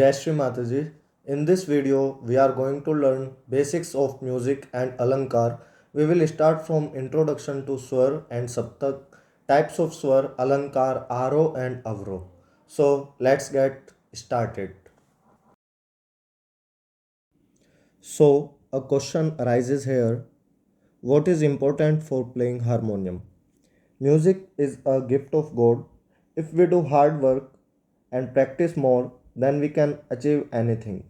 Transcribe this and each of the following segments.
Jai Shri Mataji. In this video, we are going to learn basics of music and Alankar. We will start from introduction to Swar and Saptak, types of Swar, Alankar, Aro and Avro. So let's get started. So a question arises here. What is important for playing harmonium? Music is a gift of God. If we do hard work and practice more, then we can achieve anything.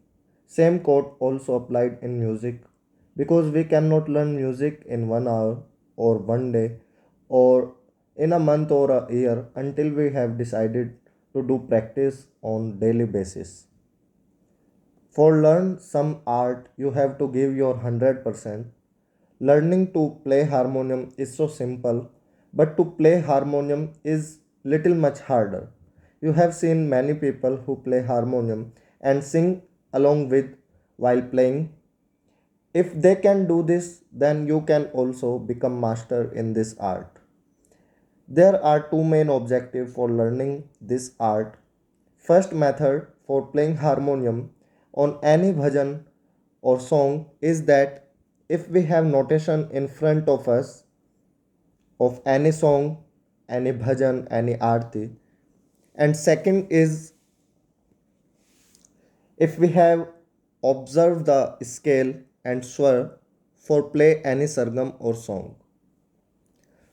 Same quote also applied in music because we cannot learn music in 1 hour or one day or in a month or a year until we have decided to do practice on daily basis. For learn some art, you have to give your 100%. Learning to play harmonium is so simple, but to play harmonium is little much harder. You have seen many people who play harmonium and sing along with while playing. If they can do this, then you can also become master in this art. There are two main objectives for learning this art. First method for playing harmonium on any bhajan or song is that if we have notation in front of us of any song, any bhajan, any arti, and second is if we have observed the scale and swar for play any sargam or song.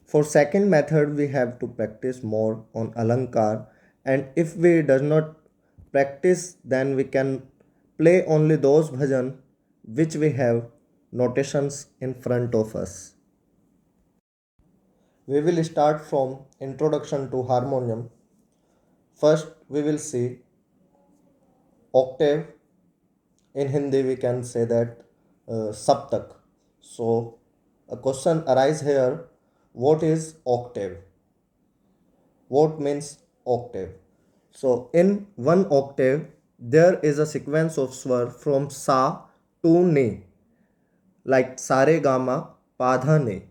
For second method, we have to practice more on alankar, and if we does not practice, then we can play only those bhajan which we have notations in front of us. We will start from introduction to harmonium. First, we will see octave. In Hindi, we can say that saptak. So, a question arises here: what is octave? What means octave? So in one octave, there is a sequence of swar from sa to ne, like sare gama padha ne,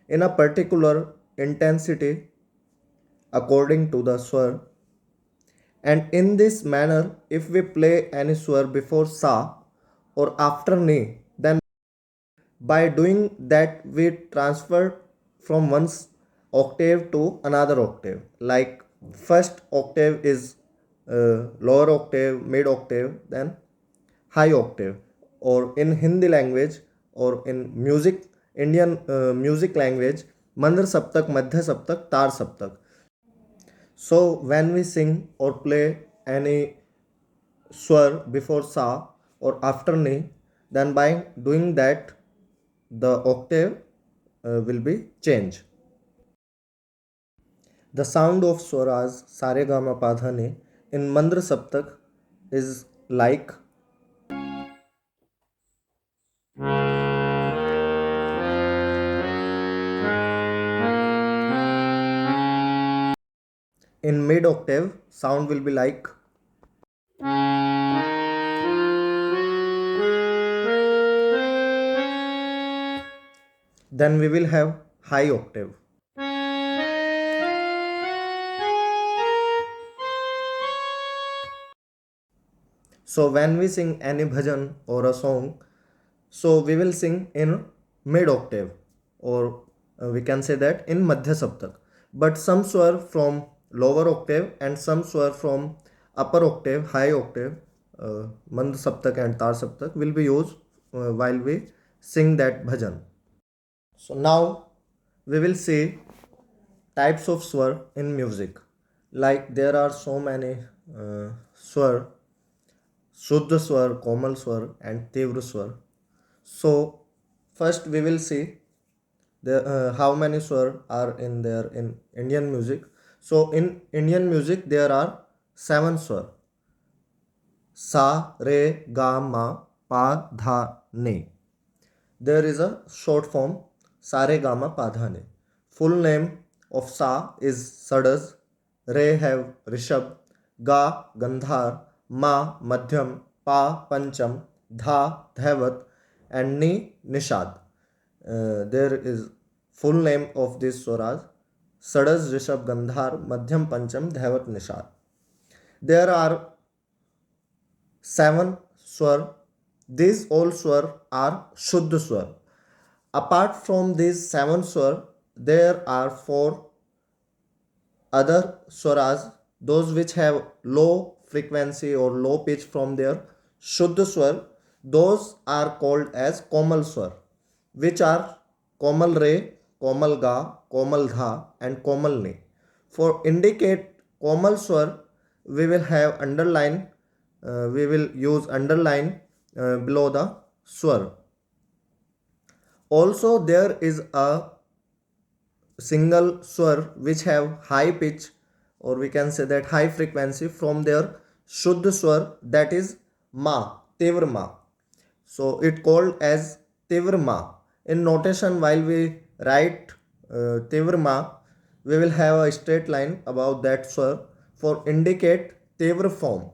in a particular intensity according to the swar. And in this manner, if we play any swar before sa or after ne, then by doing that we transfer from one octave to another octave. Like first octave is lower octave, mid octave, then high octave. Or in Hindi language or in music, Indian music language, mandar saptak, madhya saptak, tar saptak. So when we sing or play any swar before sa or after ni, then by doing that the octave will be changed. The sound of swaras saregama padhane in mandra saptak is like. In mid octave sound will be like. Then we will have high octave. So when we sing any bhajan or a song, so we will sing in mid octave, or we can say that in madhya saptak. But some swar from lower octave and some swar from upper octave, high octave, mand saptak and tar saptak will be used while we sing that bhajan. So now we will see types of swar in music. Like there are so many swar: Shuddha Swar, Komal Swar, and Tivra Swar. So, first we will see how many swar are in there in Indian music. So, in Indian music, there are seven swar: Sa, Re, Ga, Ma, Pa, Dha, Ne. There is a short form Sare, Ga, Ma, Pa, Dha, Ne. Full name of Sa is Sadas, Re have Rishabh, Ga Gandhar, Ma Madhyam, Pa Pancham, Dha Dhaivat, and Ni Nishad. There is full name of these swaras: Sadas, Rishabh, Gandhar, Madhyam, Pancham, Dhaivat, Nishad. There are seven swar. These all swar are Shuddha swar. Apart from these seven swar, there are four other swaras, those which have low frequency or low pitch from their Shuddha swar, those are called as Komal swar, which are Komal Re, Komal Ga, Komal Dha, and Komal Ni. For indicate Komal swar, we will have underline, we will use underline below the swar. Also, there is a single swar which have high pitch, or we can say that high frequency from their Shuddha swar, that is ma, tivra ma. So it called as tivra ma. In notation, while we write tivra ma, we will have a straight line above that swar for indicate tivra form.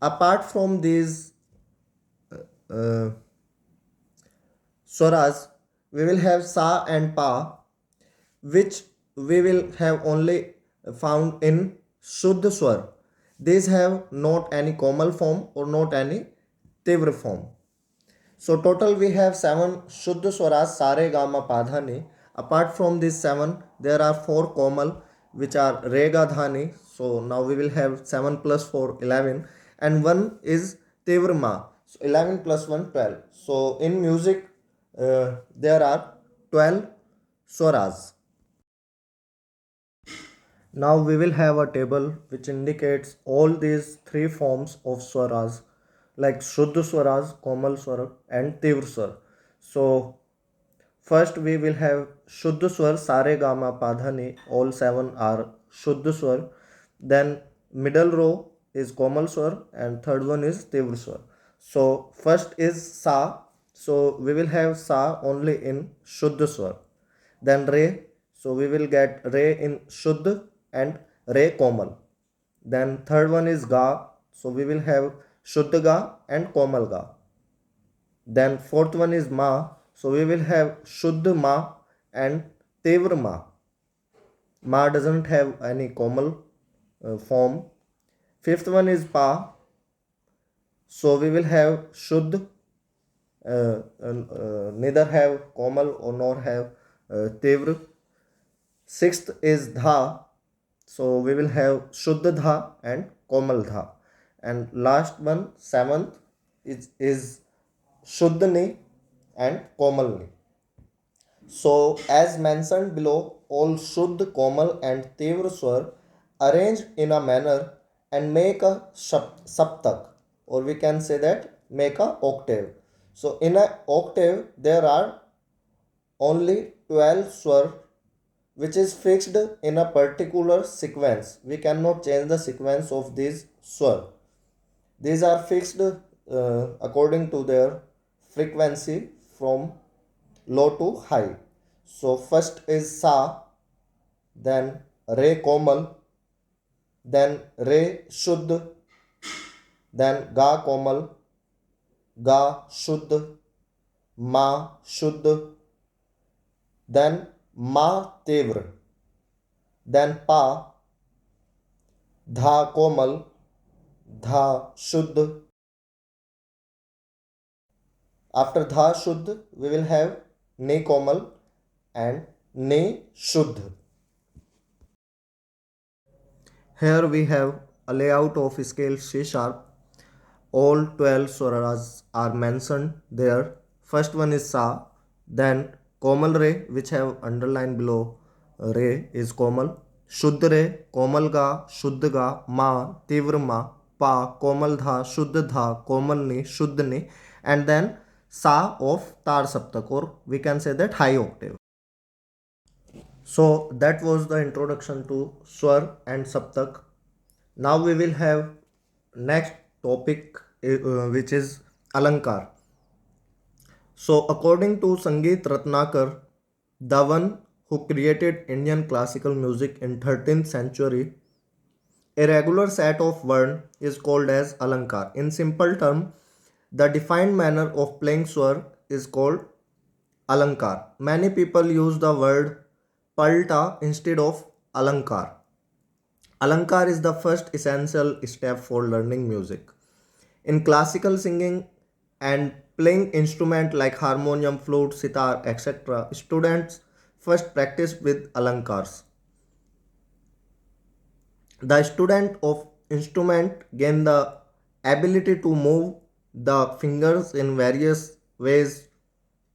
Apart from these uh, swaras, we will have sa and pa, which we will have only found in Shuddha Swar. These have not any Komal form or not any Tivra form. So total we have seven Shuddha Swaras, Sare, Gama, Padhani. Apart from these seven, there are four Komal which are Rega, Dhani. So now we will have 7 plus 4, 11, and one is Tivra Ma. So 11 plus 1, 12. So in music, there are 12 swaras. Now we will have a table which indicates all these three forms of swaras, like Shuddha swaras, Komal swar, and Tivra swar. So first we will have Shuddha swar, Sare Gama Padhani, all seven are Shuddha swar. Then middle row is Komal swar and third one is Tivra swar. So first is Sa. So we will have Sa only in Shuddha swar. Then Re. So we will get Re in Shuddha and Re Komal. Then third one is Ga. So we will have Shuddha Ga and Komal Ga. Then fourth one is Ma. So we will have Shuddha Ma and Tevra Ma. Ma doesn't have any Komal form. Fifth one is Pa. So we will have Shuddha, neither have Komal or nor have Tevra. Sixth is Dha. So we will have Shuddha Dha and Komal Dha. And last one, seventh, is Shuddhani and Komalni. So as mentioned below, all Shuddh, Komal and Tivra swar arranged in a manner and make a saptak, or we can say that make a octave. So in a octave there are only 12 swar which is fixed in a particular sequence. We cannot change the sequence of these swar. These are fixed according to their frequency from low to high. So first is Sa, then Re Komal, then Re Shuddh, then Ga Komal, Ga Shuddh, Ma Shuddh, then Ma Tevra, then Pa, Dha Komal, Dha Shuddh. After Dha Shuddh, we will have Ne Komal and Ne Shuddh. Here we have a layout of scale C sharp. All 12 swaras are mentioned there. First one is Sa, then Komal Re, which have underlined below Re is Komal, Shuddha Re, Komal Ga, Shuddha Ga, Ma, Tivra Ma, Pa, Komal Dha, Shuddha Dha, Komal Ni, Shuddha Ni, and then Sa of Tar Saptak, or we can say that high octave. So that was the introduction to Swar and Saptak. Now we will have next topic which is Alankar. So according to Sangeet Ratnakar, the one who created Indian classical music in 13th century, a regular set of words is called as Alankar. In simple term, the defined manner of playing swar is called Alankar. Many people use the word palta instead of Alankar. Alankar is the first essential step for learning music. In classical singing and playing instrument like harmonium, flute, sitar, etc., students first practice with alankars. The student of instrument gain the ability to move the fingers in various ways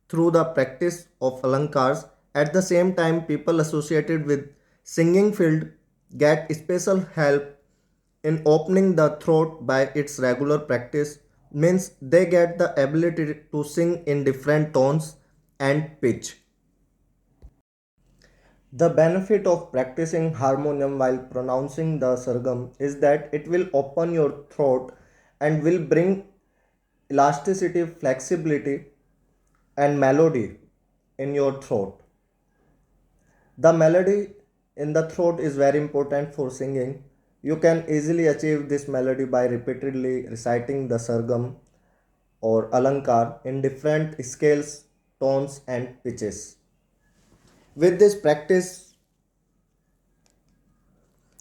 through the practice of alankars. At the same time, people associated with singing field get special help in opening the throat by its regular practice, means they get the ability to sing in different tones and pitch. The benefit of practicing harmonium while pronouncing the sargam is that it will open your throat and will bring elasticity, flexibility, and melody in your throat. The melody in the throat is very important for singing. You can easily achieve this melody by repeatedly reciting the sargam or alankar in different scales, tones, and pitches. With this practice,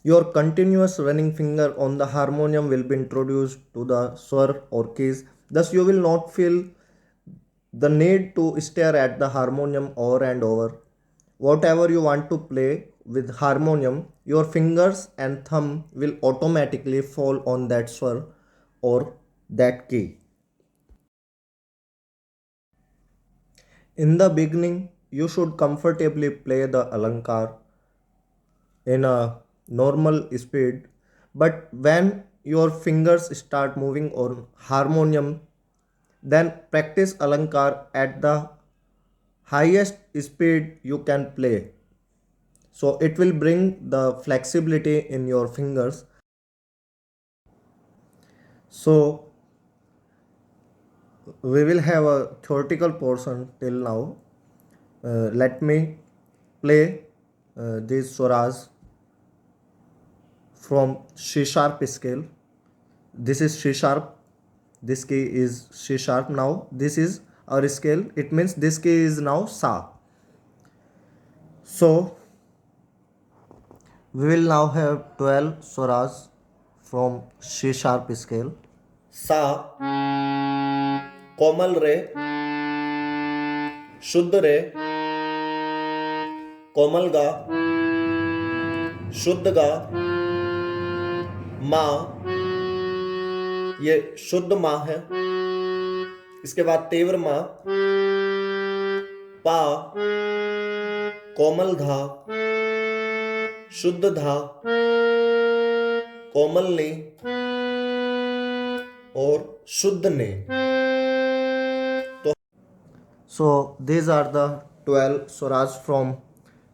your continuous running finger on the harmonium will be introduced to the swar or keys. Thus, you will not feel the need to stare at the harmonium over and over. Whatever you want to play with harmonium, your fingers and thumb will automatically fall on that swar or that key. In the beginning, you should comfortably play the alankar in a normal speed, but when your fingers start moving on harmonium, then practice alankar at the highest speed you can play. So it will bring the flexibility in your fingers. So we will have a theoretical portion till now. Let me play these swaras from C sharp scale. This is C sharp. This key is C sharp now. This is our scale. It means this key is now Sa. So we will now have 12 swaras from C sharp scale. Sa, कोमल रे, शुद्ध रे, कोमल गा, शुद्ध गा, मा, ये शुद्ध मा है। इसके बाद तीव्र मा, पा, कोमल धा, शुद्ध धा, कोमल नी और शुद्ध ने। So these are the 12 swaras from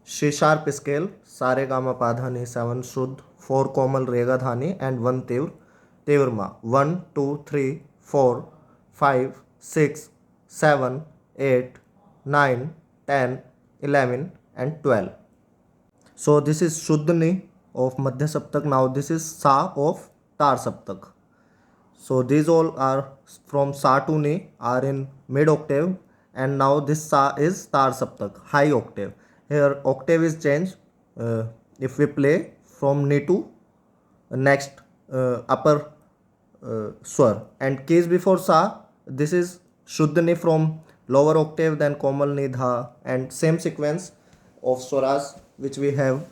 C sharp scale. Sare Gama Padhani 7 Shuddh, 4 Komal Rega Dhani and 1 Tivr. Tivrma 1, 2, 3, 4, 5, 6, 7, 8, 9, 10, 11 and 12. So this is Shuddhni of Madhya Saptak. Now this is Sa of Tar Saptak. So these all are from Sa to Ni are in mid octave, and now this Sa is Tar Saptak, high octave. Here octave is changed if we play from Ni to next upper swar, and keys before Sa, this is Shuddh Ni from lower octave, then Komal Ni Dha, and same sequence of swaras which we have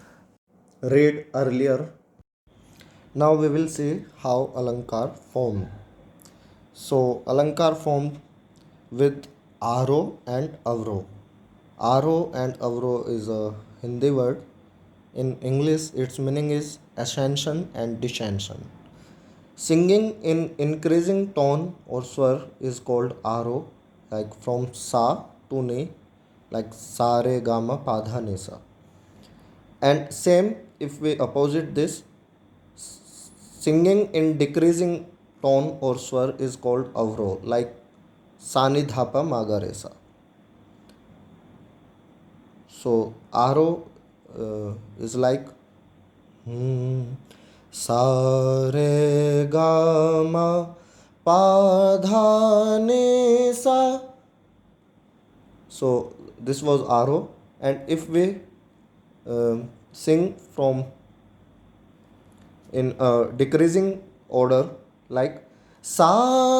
read earlier. Now we will see how alankar formed. So alankar formed with Aro and Avro. Aro and Avro is a Hindi word. In English, its meaning is ascension and descension. Singing in increasing tone or swar is called Aro, like from Sa to Ni, like Sa Re Ga Ma Pa Dha Ni Sa. And same if we opposite this, singing in decreasing tone or swar is called Avro, like Sani Dhapa Magaresa. So Aro is like Sa Re Ga Ma Pa Dha Ni Sa. So this was Aro, and if we sing from in a decreasing order, like सा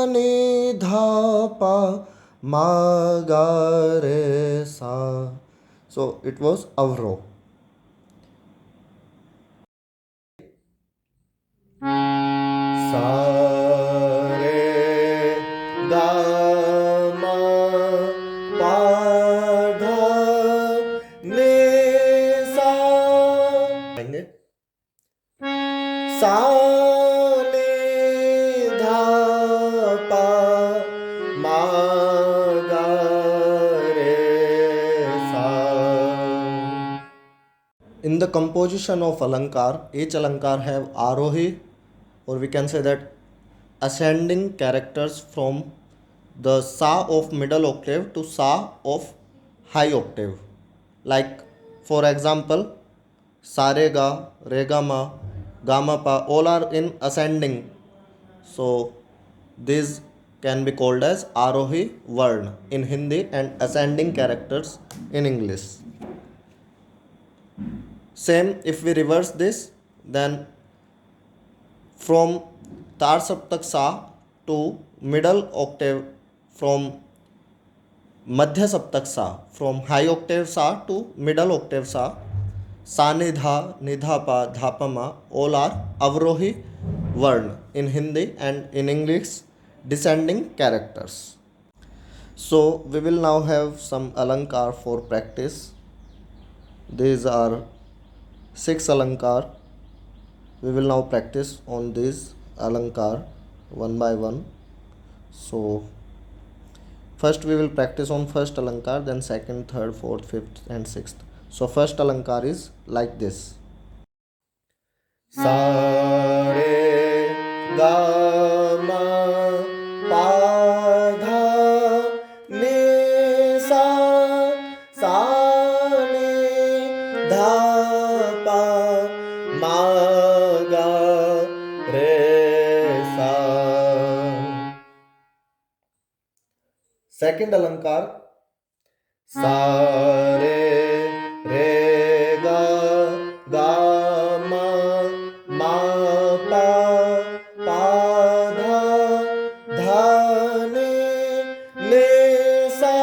नि धा pa ma ga re sa. So it was avro. Sa re ga ma pa dha ni sa. सा नि धा pa ma ga re sa. In the composition of alankar, each alankar have arohi, or we can say that ascending characters from the sa of middle octave to sa of high octave. Like for example, sa re ga ma, pa, all are in ascending. So these can be called as arohi varna in Hindi and ascending characters in English. Same if we reverse this, then from tar saptak sa to middle octave, from madhya saptak sa, from high octave sa to middle octave sa, sa nidha, nidhapa, dhapama, all are avrohi varna in Hindi and in English descending characters. So we will now have some alankar for practice. These are 6 alankar. We will now practice on these alankar one by one. So first we will practice on first alankar, then second, third, fourth, fifth and sixth. So first alankar is like this. Sa re ga ma pa dha ni sa. Sa ni dha pa ma ga re sa. Second alankar. Sa re ga ma pa dha ni sa.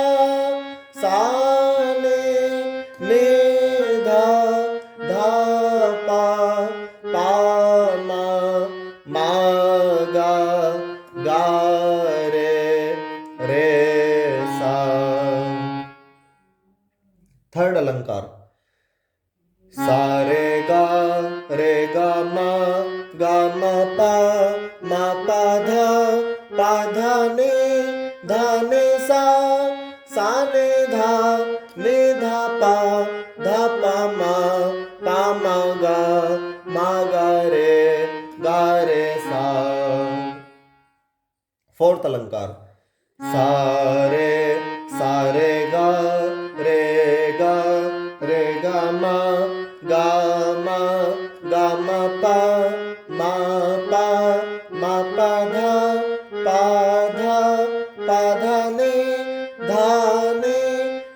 Sa ni dha pa ma ga re sa. Third alankar. Sa re ga ma pa dha ni sa. Sa ni dha pa ma ga re sa. Fourth alankar. Sa re ga ma pa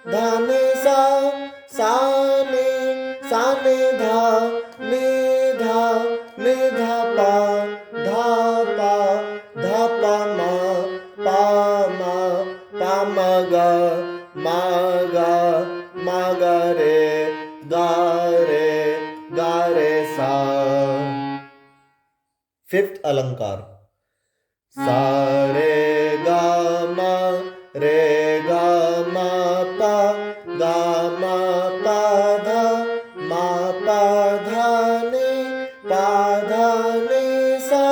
dha ni sa. Sa ni dha pa ma ga re sa. Fifth alankar. Sa re ga ma pa dha ni sa.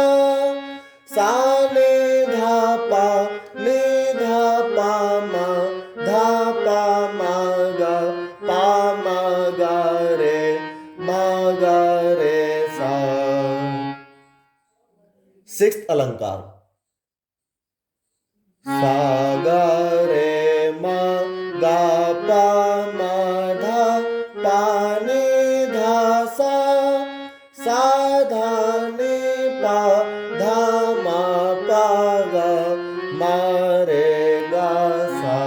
Sa ni dha pa ma ga re sa. Sixth alankar. Sa ga re ma ga pa ma dha ni dha sa. Sa dha ni pa dha ma pa ga re ga sa.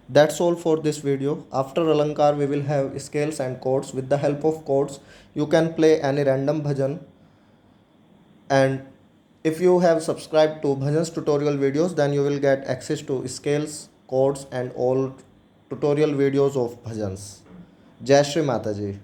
That's all for this video. After alankar we will have scales and chords. With the help of chords you can play any random bhajan And if you have subscribed to Bhajan's tutorial videos, then you will get access to scales, chords and all tutorial videos of Bhajans. Jai Shri Mataji.